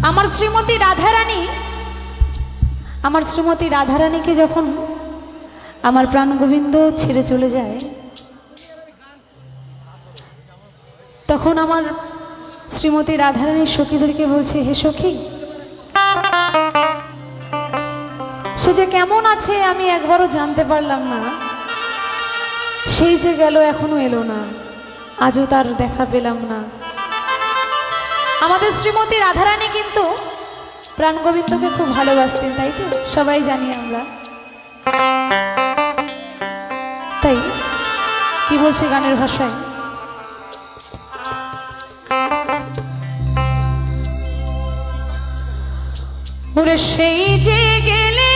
আমার শ্রীমতী রাধারানীকে যখন আমার প্রাণ গোবিন্দ ছেড়ে চলে যায়, তখন আমার শ্রীমতী রাধারানীর সখীদেরকে বলছে, হে সখী, সে যে কেমন আছে আমি একবারও জানতে পারলাম না। সেই যে গেল এখনো এলো না, আজও তার দেখা পেলাম না। আমাদের শ্রীমতী রাধারানী কিন্তু প্রাণ গোবিন্দকে খুব ভালোবাসতেন, তাই তো সবাই জানি আমরা। তাই কি বলছে গানের ভাষায়, ওরে সেই যে গেলে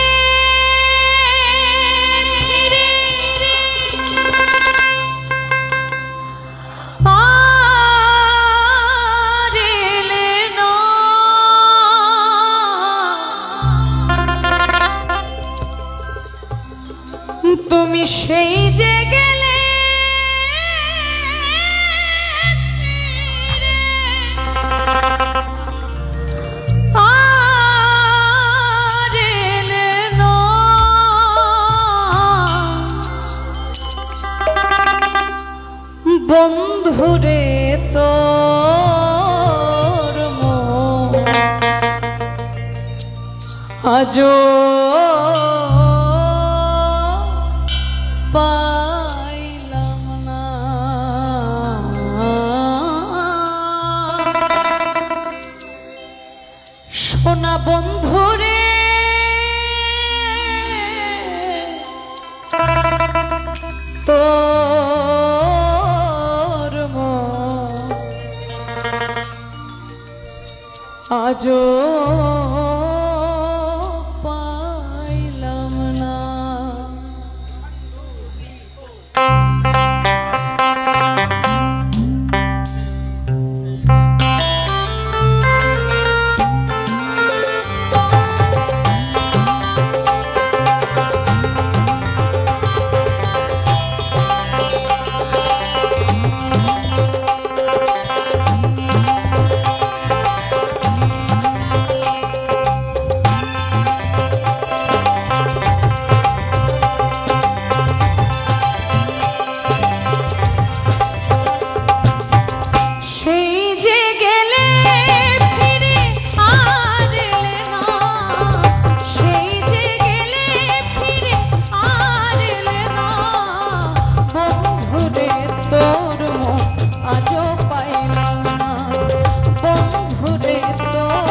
তুমি সেই যে গেলে আর এলে না, বন্ধুরে তোর মন আজো পাইলাম না। সোনা বন্ধুরে তোর মন আজো পাইলাম না। তোর